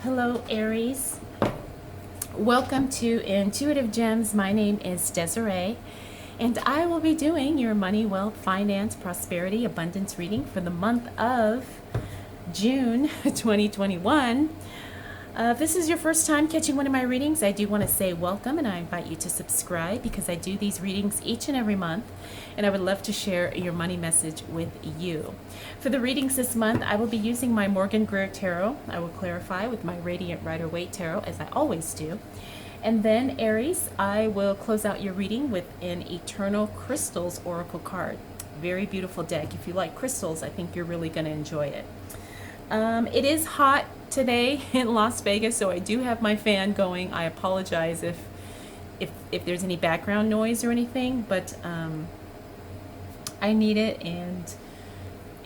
Hello, Aries. Welcome to Intuitive Gems. My name is Desiree, and I will be doing your money, wealth, finance, prosperity, abundance reading for the month of June 2021. If this is your first time catching one of my readings, I do want to say welcome, and I invite you to subscribe because I do these readings each and every month, and I would love to share your money message with you. For the readings this month, I will be using my Morgan Greer Tarot. I will clarify with my Radiant Rider-Waite Tarot, as I always do. And then, Aries, I will close out your reading with an Eternal Crystals Oracle card. Very beautiful deck. If you like crystals, I think you're really going to enjoy it. It is hot today in Las Vegas, so I do have my fan going. I apologize if there's any background noise or anything, but I need it,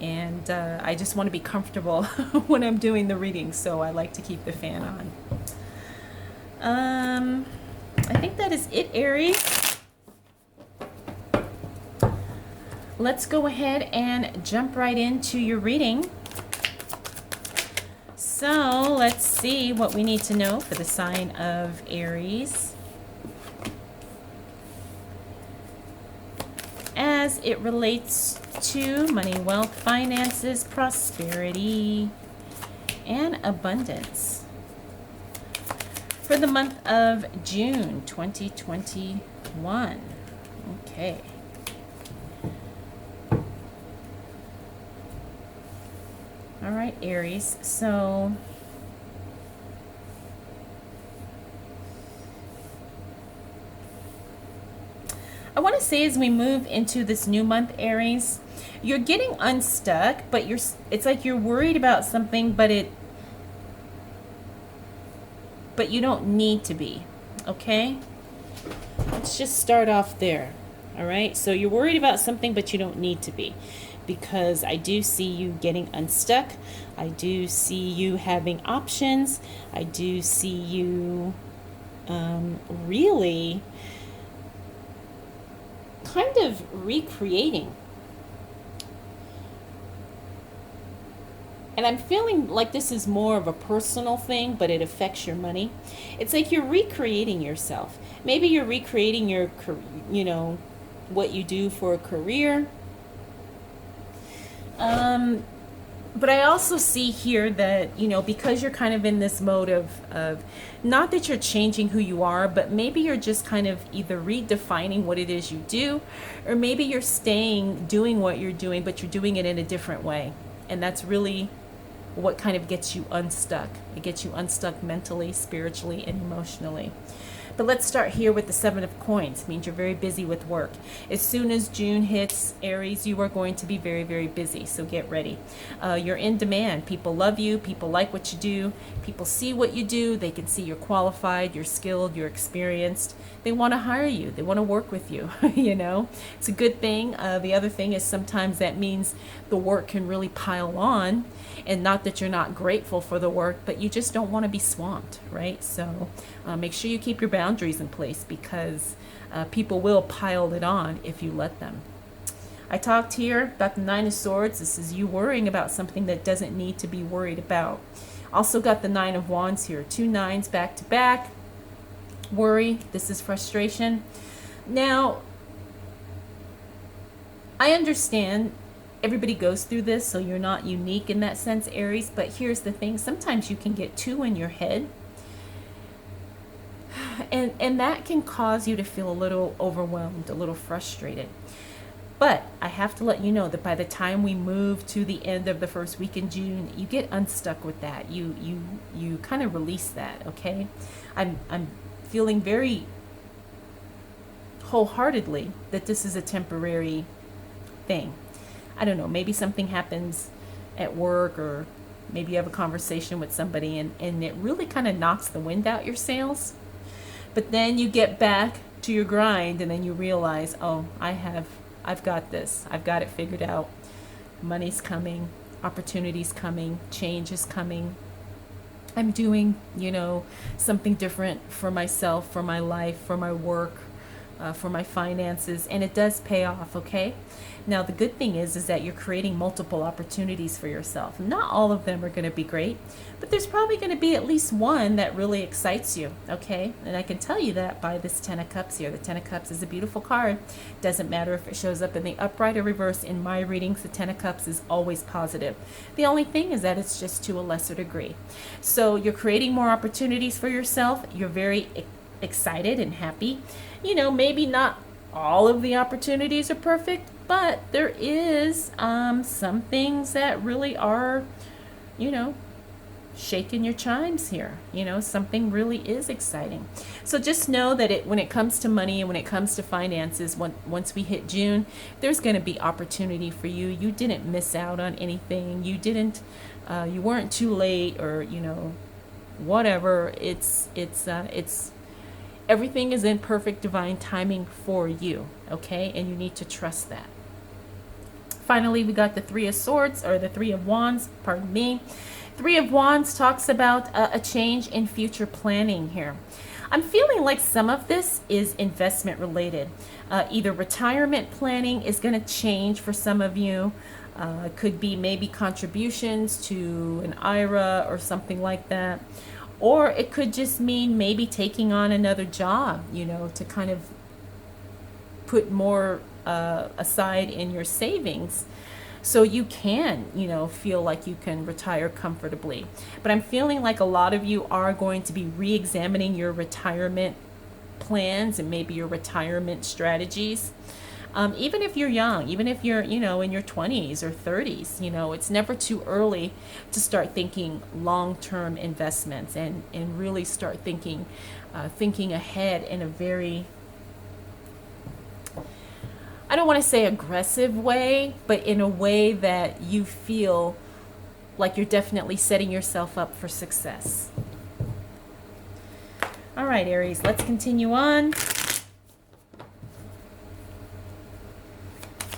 and I just want to be comfortable when I'm doing the reading, so I like to keep the fan on. I think that is it, Aries. Let's go ahead and jump right into your reading. So let's see what we need to know for the sign of Aries as it relates to money, wealth, finances, prosperity, and abundance for the month of June 2021. Okay. All right, Aries, so I want to say as we move into this new month, Aries, you're getting unstuck, but it's like you're worried about something, but you don't need to be, okay? Let's just start off there, all right? So you're worried about something, but you don't need to be. Because I do see you getting unstuck. I do see you having options. I do see you really kind of recreating. And I'm feeling like this is more of a personal thing, but it affects your money. It's like you're recreating yourself. Maybe you're recreating your, what you do for a career. But I also see here that, because you're kind of in this mode of not that you're changing who you are, but maybe you're just kind of either redefining what it is you do, or maybe you're doing what you're doing, but you're doing it in a different way. And that's really what kind of gets you unstuck. It gets you unstuck mentally, spiritually, and emotionally. But let's start here with the Seven of Coins. It means you're very busy with work. As soon as June hits, Aries, you are going to be very, very busy. So get ready. You're in demand. People love you. People like what you do. People see what you do. They can see you're qualified, you're skilled, you're experienced. They want to hire you. They want to work with you. It's a good thing. The other thing is sometimes that means the work can really pile on. And not that you're not grateful for the work, but you just don't want to be swamped, right? So make sure you keep your boundaries in place because people will pile it on if you let them. I talked here about the Nine of Swords. This is you worrying about something that doesn't need to be worried about. Also got the Nine of Wands here. 2 nines back to back. Worry. This is frustration. Now, I understand everybody goes through this, so you're not unique in that sense, Aries. But here's the thing. Sometimes you can get too in your head. And that can cause you to feel a little overwhelmed, a little frustrated. But I have to let you know that by the time we move to the end of the first week in June, you get unstuck with that. You kind of release that, okay? I'm feeling very wholeheartedly that this is a temporary thing. I don't know, maybe something happens at work, or maybe you have a conversation with somebody and it really kind of knocks the wind out your sails. But then you get back to your grind and then you realize, oh, I've got this. I've got it figured out. Money's coming, opportunities coming, change is coming. I'm doing, something different for myself, for my life, for my work, for my finances, and it does pay off, okay? Now, the good thing is that you're creating multiple opportunities for yourself. Not all of them are going to be great, but there's probably going to be at least one that really excites you, okay? And I can tell you that by this Ten of Cups here. The Ten of Cups is a beautiful card. Doesn't matter if it shows up in the upright or reverse. In my readings, the Ten of Cups is always positive. The only thing is that it's just to a lesser degree. So you're creating more opportunities for yourself. You're very excited and happy. You know, maybe not all of the opportunities are perfect, but there is some things that really are, you know, shaking your chimes here. You know, something really is exciting. So just know that when it comes to money and when it comes to finances, once we hit June, there's going to be opportunity for you. You didn't miss out on anything. You weren't too late, or, you know, whatever. It's everything is in perfect divine timing for you, okay? And you need to trust that. Finally, we got the Three of Swords, or the Three of Wands, pardon me. Three of Wands talks about a change in future planning here. I'm feeling like some of this is investment related. Either retirement planning is going to change for some of you. It could be maybe contributions to an IRA or something like that. Or it could just mean maybe taking on another job, you know, to kind of put more aside in your savings so you can, you know, feel like you can retire comfortably. But I'm feeling like a lot of you are going to be re-examining your retirement plans and maybe your retirement strategies. Even if you're young, even if you're, you know, in your 20s or 30s, you know, it's never too early to start thinking long-term investments and really start thinking ahead in a very, I don't want to say aggressive way, but in a way that you feel like you're definitely setting yourself up for success. All right, Aries, let's continue on.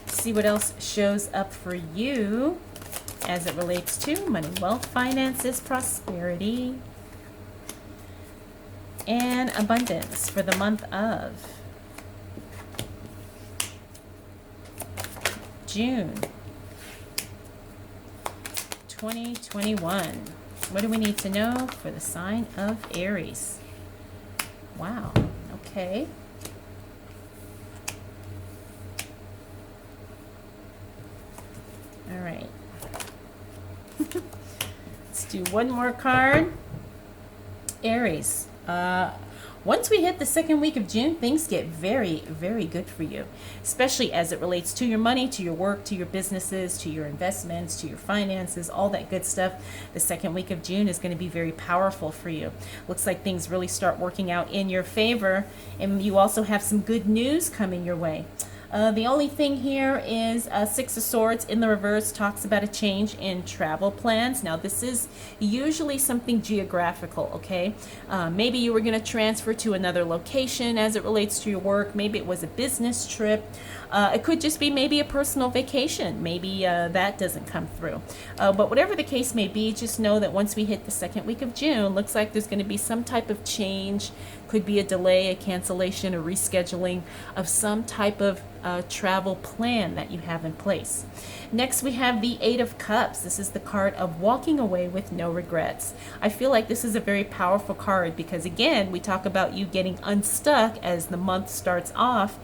See what else shows up for you as it relates to money, wealth, finances, prosperity, and abundance for the month of June 2021. What do we need to know for the sign of Aries? Wow, okay. All right. Let's do one more card. Aries. Once we hit the second week of June, things get very, very good for you, especially as it relates to your money, to your work, to your businesses, to your investments, to your finances, all that good stuff. The second week of June is going to be very powerful for you. Looks like things really start working out in your favor, and you also have some good news coming your way. The only thing here is Six of Swords in the reverse talks about a change in travel plans. Now, this is usually something geographical, okay? Maybe you were going to transfer to another location as it relates to your work. Maybe it was a business trip. It could just be maybe a personal vacation. Maybe that doesn't come through. But whatever the case may be, just know that once we hit the second week of June, looks like there's going to be some type of change. Could be a delay, a cancellation, a rescheduling of some type of travel plan that you have in place. Next, we have the Eight of Cups. This is the card of walking away with no regrets. I feel like this is a very powerful card because, again, we talk about you getting unstuck as the month starts off.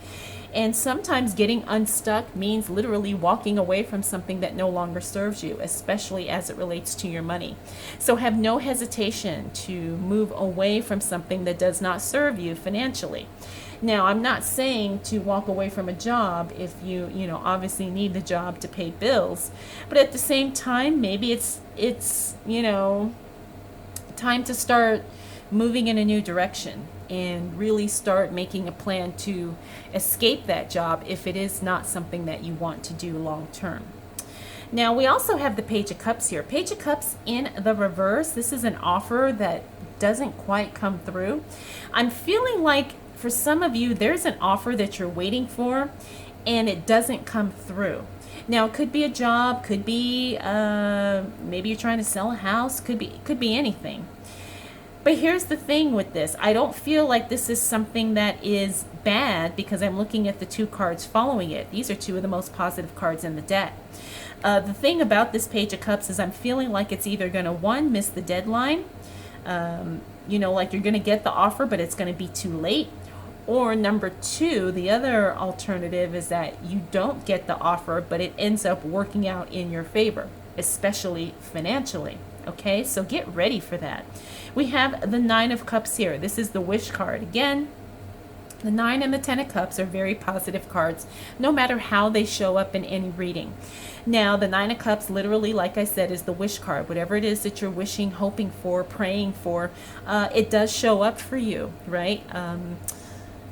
And sometimes getting unstuck means literally walking away from something that no longer serves you, especially as it relates to your money. So have no hesitation to move away from something that does not serve you financially. Now, I'm not saying to walk away from a job if you obviously need the job to pay bills, but at the same time, maybe it's time to start moving in a new direction and really start making a plan to escape that job if it is not something that you want to do long term. Now, we also have the Page of Cups here. Page of Cups in the reverse. This is an offer that doesn't quite come through. I'm feeling like for some of you, there's an offer that you're waiting for and it doesn't come through. Now, it could be a job, could be maybe you're trying to sell a house, could be anything. But here's the thing with this. I don't feel like this is something that is bad because I'm looking at the two cards following it. These are two of the most positive cards in the deck. The thing about this Page of Cups is I'm feeling like it's either going to, one, miss the deadline. Like you're going to get the offer, but it's going to be too late. Or number two, the other alternative is that you don't get the offer, but it ends up working out in your favor, especially financially. Okay, so get ready for that. We have the Nine of Cups here. This is the wish card. Again, the 9 and the 10 of Cups are very positive cards, no matter how they show up in any reading. Now, the 9 of Cups, literally, like I said, is the wish card. Whatever it is that you're wishing, hoping for, praying for, it does show up for you, right?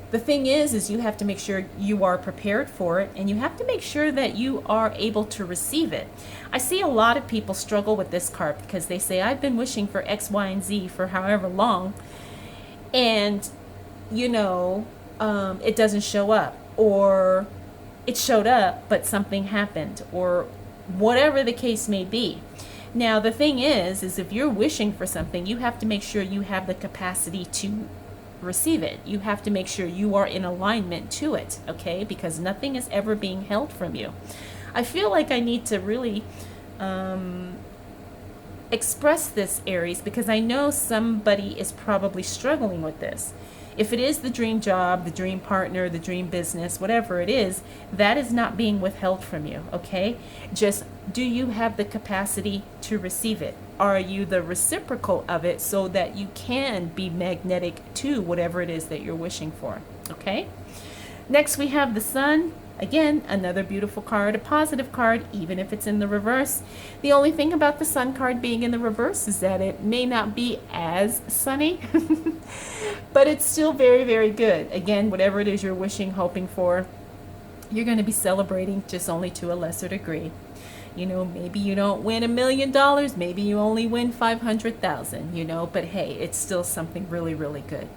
The thing is you have to make sure you are prepared for it, and you have to make sure that you are able to receive it. I see a lot of people struggle with this card because they say, I've been wishing for X, Y, and Z for however long, and, it doesn't show up, or it showed up, but something happened, or whatever the case may be. Now, the thing is if you're wishing for something, you have to make sure you have the capacity to receive it. You have to make sure you are in alignment to it, okay? Because nothing is ever being held from you. I feel like I need to really express this, Aries, because I know somebody is probably struggling with this. If it is the dream job, the dream partner, the dream business, whatever it is, that is not being withheld from you, okay? Just, do you have the capacity to receive it? Are you the reciprocal of it so that you can be magnetic to whatever it is that you're wishing for, okay? Next, we have the Sun. Again, another beautiful card, a positive card, even if it's in the reverse. The only thing about the Sun card being in the reverse is that it may not be as sunny, but it's still very, very good. Again, whatever it is you're wishing, hoping for, you're going to be celebrating, just only to a lesser degree. Maybe you don't win $1 million, maybe you only win 500,000, but hey, it's still something really, really good.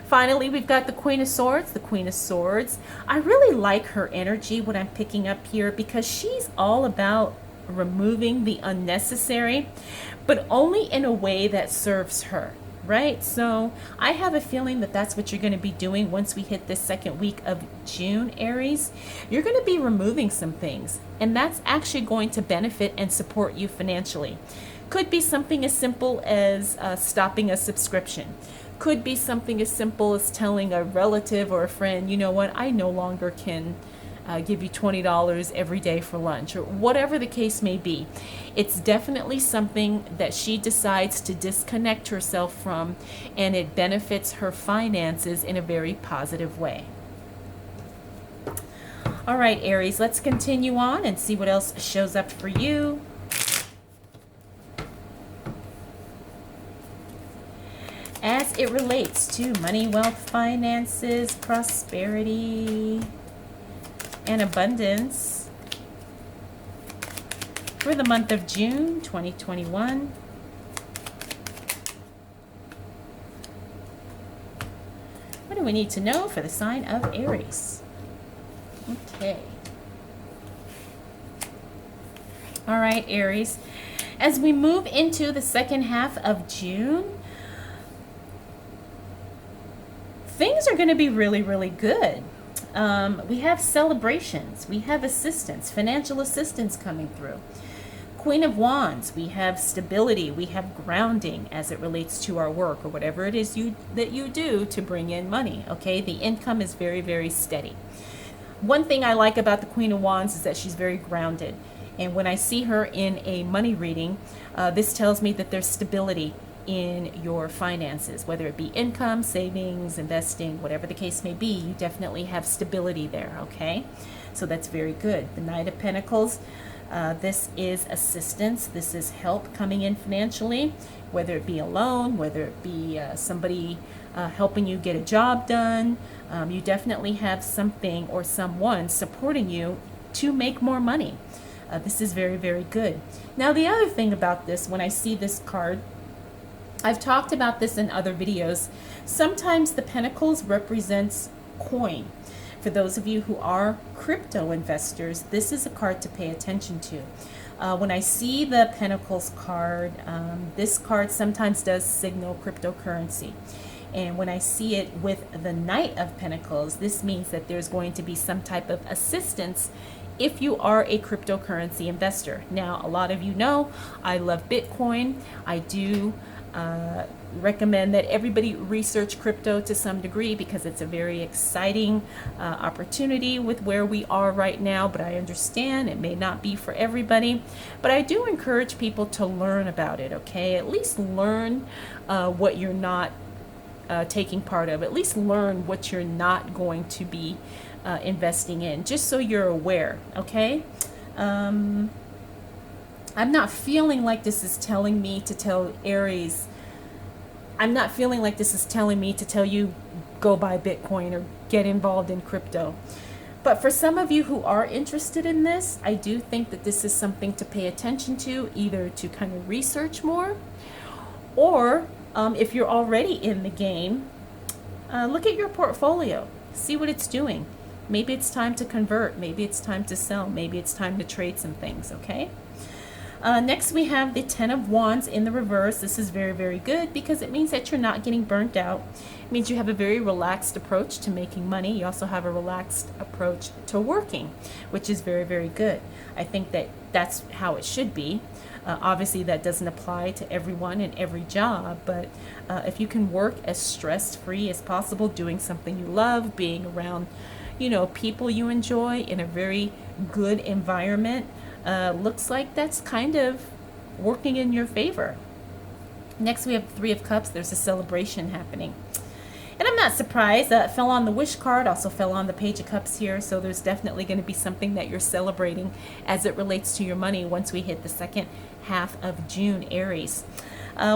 Finally, we've got the Queen of Swords. The Queen of Swords, I really like her energy, what I'm picking up here, because she's all about removing the unnecessary, but only in a way that serves her, right? So I have a feeling that that's what you're going to be doing once we hit this second week of June, Aries. You're going to be removing some things, and that's actually going to benefit and support you financially. Could be something as simple as stopping a subscription. Could be something as simple as telling a relative or a friend, you know what, I no longer can give you $20 every day for lunch, or whatever the case may be. It's definitely something that she decides to disconnect herself from, and it benefits her finances in a very positive way. All right, Aries, let's continue on and see what else shows up for you. As it relates to money, wealth, finances, prosperity, and abundance for the month of June 2021. What do we need to know for the sign of Aries? Okay. All right, Aries. As we move into the second half of June, things are going to be really, really good. We have celebrations. We have assistance, financial assistance coming through. Queen of Wands, we have stability. We have grounding as it relates to our work or whatever it is that you do to bring in money, okay? The income is very, very steady. One thing I like about the Queen of Wands is that she's very grounded. And when I see her in a money reading, this tells me that there's stability in your finances, whether it be income, savings, investing, whatever the case may be. You definitely have stability there, okay? So that's very good. The Knight of Pentacles, this is assistance. This is help coming in financially, whether it be a loan, whether it be somebody helping you get a job done. You definitely have something or someone supporting you to make more money. This is very, very good. Now, the other thing about this, when I see this card, I've talked about this in other videos. Sometimes the pentacles represents coin. For those of you who are crypto investors, this is a card to pay attention to. When I see the Pentacles card, this card sometimes does signal cryptocurrency. And when I see it with the Knight of Pentacles, this means that there's going to be some type of assistance if you are a cryptocurrency investor. Now, a lot of you know I love Bitcoin. I do recommend that everybody research crypto to some degree because it's a very exciting opportunity with where we are right now, but I understand it may not be for everybody. But I do encourage people to learn about it, okay? At least learn what you're not taking part of. At least learn what you're not going to be investing in, just so you're aware, okay? I'm not feeling like this is telling me to tell Aries. I'm not feeling like this is telling me to tell you go buy Bitcoin or get involved in crypto. But for some of you who are interested in this, I do think that this is something to pay attention to, either to kind of research more, or if you're already in the game, look at your portfolio, see what it's doing. Maybe it's time to convert, maybe it's time to sell, maybe it's time to trade some things, okay? Next we have the Ten of Wands in the reverse. This is very, very good because it means that you're not getting burnt out. It means you have a very relaxed approach to making money. You also have a relaxed approach to working, which is very, very good. I think that that's how it should be. Obviously, that doesn't apply to everyone and every job, but if you can work as stress-free as possible, doing something you love, being around, people you enjoy in a very good environment, looks like that's kind of working in your favor. Next, we have Three of Cups. There's a celebration happening. And I'm not surprised. It fell on the Wish card, also fell on the Page of Cups here. So there's definitely going to be something that you're celebrating as it relates to your money once we hit the second half of June, Aries.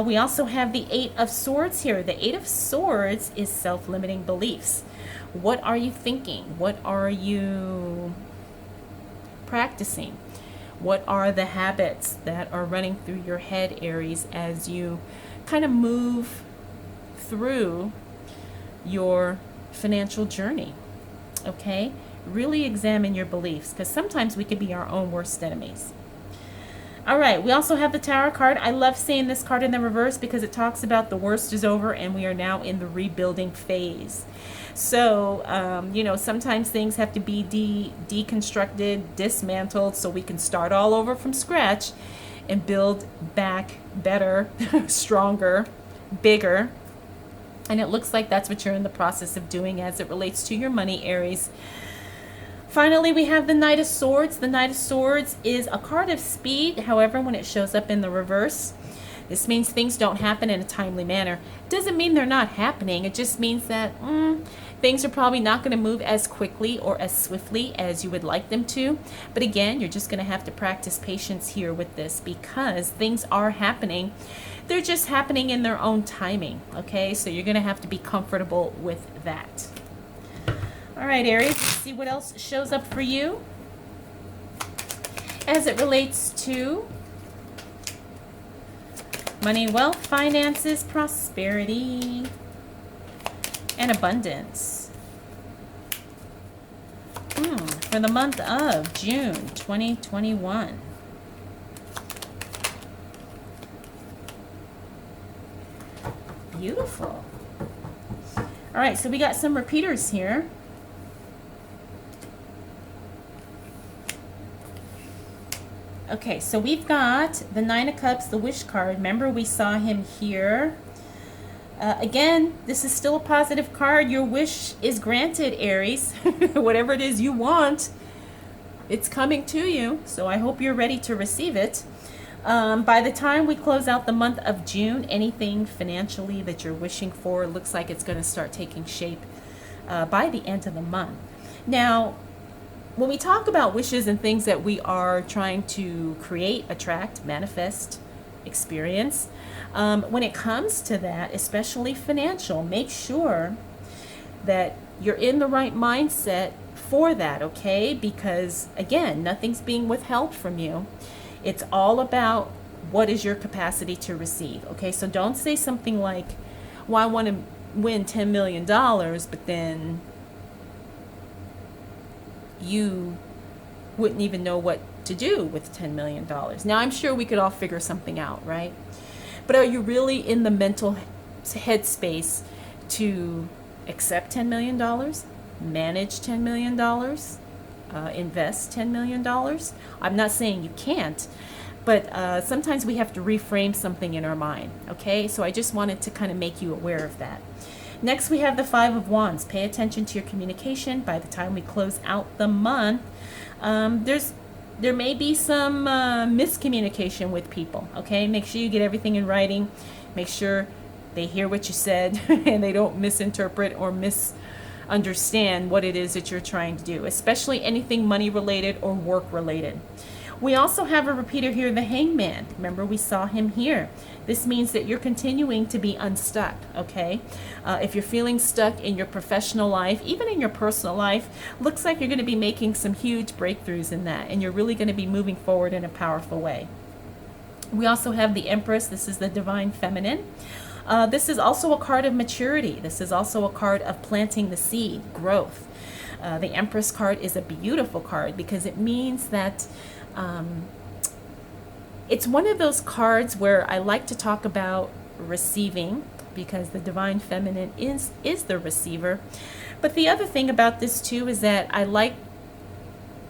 We also have the Eight of Swords here. The Eight of Swords is self-limiting beliefs. What are you thinking? What are you practicing? What are the habits that are running through your head, Aries, as you kind of move through your financial journey? Okay? Really examine your beliefs, because sometimes we could be our own worst enemies. All right, we also have the Tower card. I love seeing this card in the reverse because it talks about the worst is over and we are now in the rebuilding phase. So, sometimes things have to be deconstructed, dismantled, so we can start all over from scratch and build back better, stronger, bigger. And it looks like that's what you're in the process of doing as it relates to your money, Aries. Finally, we have the Knight of Swords. The Knight of Swords is a card of speed. However, when it shows up in the reverse, this means things don't happen in a timely manner. Doesn't mean they're not happening. It just means that things are probably not going to move as quickly or as swiftly as you would like them to. But again, you're just going to have to practice patience here with this because things are happening. They're just happening in their own timing, okay? So you're going to have to be comfortable with that. All right, Aries, let's see what else shows up for you as it relates to money, wealth, finances, prosperity, and abundance. For the month of June 2021. Beautiful. All right, so we got some repeaters here. Okay, so we've got the Nine of Cups, the Wish card. Remember, we saw him here. Again, this is still a positive card. Your wish is granted, Aries. Whatever it is you want, it's coming to you. So I hope you're ready to receive it. By the time we close out the month of June, anything financially that you're wishing for looks like it's going to start taking shape by the end of the month. Now, when we talk about wishes and things that we are trying to create, attract, manifest, experience, when it comes to that, especially financial, make sure that you're in the right mindset for that, okay? Because again, nothing's being withheld from you. It's all about what is your capacity to receive, okay? So don't say something like, well, I want to win $10 million, but then you wouldn't even know what to do with $10 million. Now, I'm sure we could all figure something out, right? But are you really in the mental headspace to accept $10 million, manage $10 million, invest $10 million? I'm not saying you can't, but sometimes we have to reframe something in our mind, okay? So I just wanted to kind of make you aware of that. Next, we have the Five of Wands. Pay attention to your communication. By the time we close out the month, there may be some miscommunication with people, okay? Make sure you get everything in writing. Make sure they hear what you said and they don't misinterpret or misunderstand what it is that you're trying to do, especially anything money related or work related. We also have a repeater here, the Hangman. Remember, we saw him here. This means that you're continuing to be unstuck, okay? If you're feeling stuck in your professional life, even in your personal life, looks like you're going to be making some huge breakthroughs in that, and you're really going to be moving forward in a powerful way. We also have the Empress. This is the Divine Feminine. This is also a card of maturity. This is also a card of planting the seed, growth. The Empress card is a beautiful card because it means that it's one of those cards where I like to talk about receiving, because the Divine Feminine is the receiver. But the other thing about this too is that I like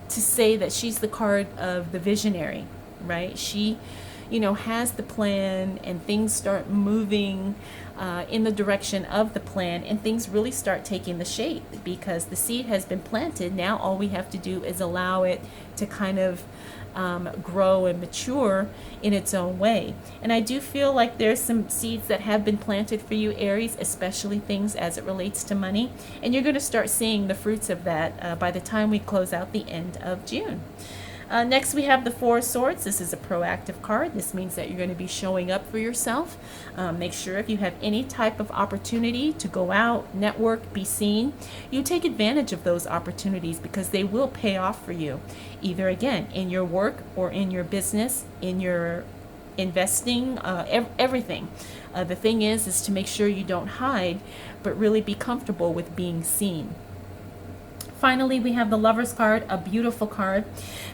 to say that she's the card of the visionary, right? She, has the plan, and things start moving in the direction of the plan, and things really start taking the shape because the seed has been planted. Now all we have to do is allow it to kind of grow and mature in its own way. And I do feel like there's some seeds that have been planted for you, Aries, especially things as it relates to money. And you're going to start seeing the fruits of that by the time we close out the end of June. Next, we have the Four of Swords. This is a proactive card. This means that you're going to be showing up for yourself. Make sure if you have any type of opportunity to go out, network, be seen, you take advantage of those opportunities because they will pay off for you, either again in your work or in your business, in your investing, everything. The thing is to make sure you don't hide, but really be comfortable with being seen. Finally, we have the Lover's card, a beautiful card.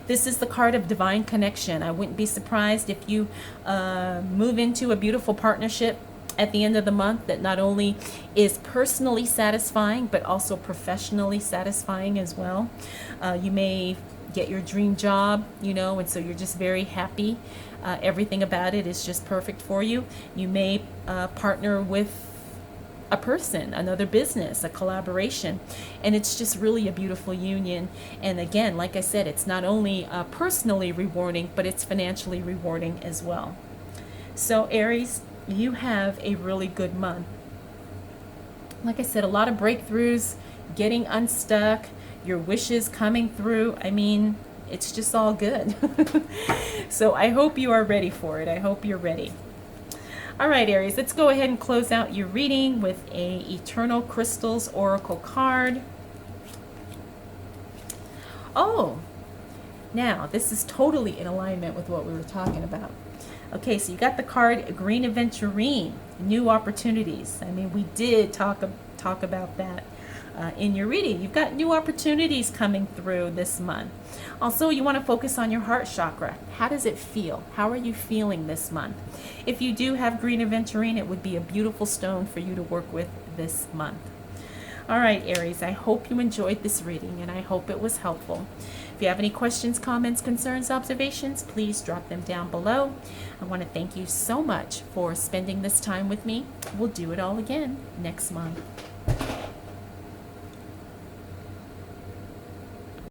This is the card of divine connection. I wouldn't be surprised if you move into a beautiful partnership at the end of the month that not only is personally satisfying, but also professionally satisfying as well. You may get your dream job, and so you're just very happy. Everything about it is just perfect for you. You may partner with a person, another business, a collaboration, and it's just really a beautiful union. And again, like I said, it's not only personally rewarding, but it's financially rewarding as well. So Aries, you have a really good month. Like I said, a lot of breakthroughs, getting unstuck, your wishes coming through. I mean, it's just all good. So I hope you are ready for it. I hope you're ready. All right, Aries, let's go ahead and close out your reading with a Eternal Crystals Oracle card. Oh, now this is totally in alignment with what we were talking about. Okay, so you got the card Green Aventurine, new opportunities. I mean, we did talk about that in your reading. You've got new opportunities coming through this month. Also, you want to focus on your heart chakra. How does it feel? How are you feeling this month? If you do have Green Aventurine, it would be a beautiful stone for you to work with this month. All right, Aries, I hope you enjoyed this reading, and I hope it was helpful. If you have any questions, comments, concerns, observations, please drop them down below. I want to thank you so much for spending this time with me. We'll do it all again next month.